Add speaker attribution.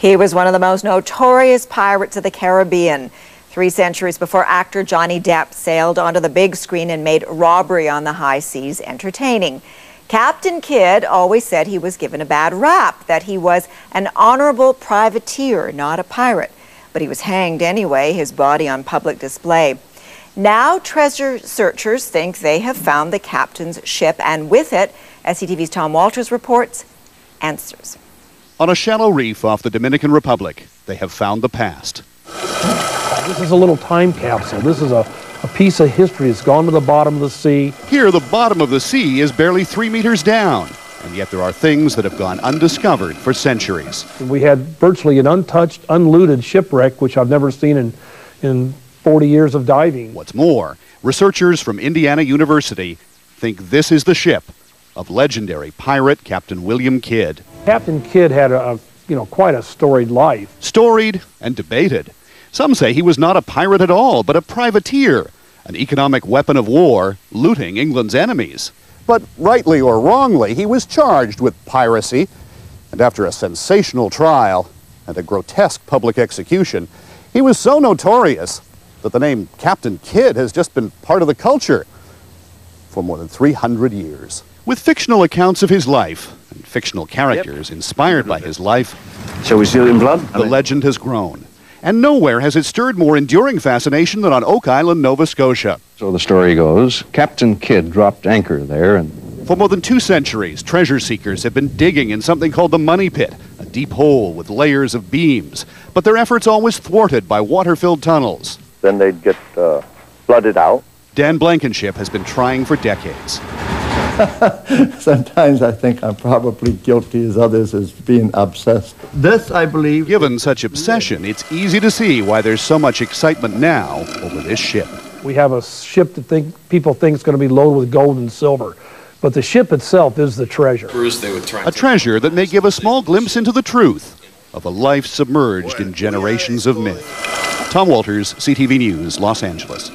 Speaker 1: He was one of the most notorious pirates of the Caribbean. 3 centuries before actor Johnny Depp sailed onto the big screen and made robbery on the high seas entertaining. Captain Kidd always said he was given a bad rap, that he was an honorable privateer, not a pirate. But he was hanged anyway, his body on public display. Now treasure searchers think they have found the captain's ship, and with it, as CTV's Tom Walters reports, answers.
Speaker 2: On a shallow reef off the Dominican Republic, they have found the past.
Speaker 3: This is a little time capsule. This is a piece of history that's gone to the bottom of the sea.
Speaker 2: Here, the bottom of the sea is barely 3 meters down, and yet there are things that have gone undiscovered for centuries.
Speaker 3: We had virtually an untouched, unlooted shipwreck, which I've never seen in 40 years of diving.
Speaker 2: What's more, researchers from Indiana University think this is the ship of legendary pirate Captain William Kidd.
Speaker 3: Captain Kidd had quite a storied life.
Speaker 2: Storied and debated. Some say he was not a pirate at all, but a privateer, an economic weapon of war, looting England's enemies. But rightly or wrongly, he was charged with piracy, and after a sensational trial and a grotesque public execution, he was so notorious that the name Captain Kidd has just been part of the culture for more than 300 years. With fictional accounts of his life and fictional characters inspired by his life,
Speaker 4: shall we seal it in blood?
Speaker 2: The legend has grown. And nowhere has it stirred more enduring fascination than on Oak Island, Nova Scotia.
Speaker 4: So the story goes, Captain Kidd dropped anchor there, and
Speaker 2: for more than 2 centuries, treasure seekers have been digging in something called the Money Pit, a deep hole with layers of beams. But their efforts always thwarted by water-filled tunnels.
Speaker 5: Then they'd get flooded out.
Speaker 2: Dan Blankenship has been trying for decades.
Speaker 6: Sometimes I think I'm probably guilty as others as being obsessed. This, I believe...
Speaker 2: Given such obsession, it's easy to see why there's so much excitement now over this ship.
Speaker 3: We have a ship that people think is going to be loaded with gold and silver. But the ship itself is the treasure.
Speaker 2: A treasure that may give a small glimpse into the truth of a life submerged in generations of myth. Tom Walters, CTV News, Los Angeles.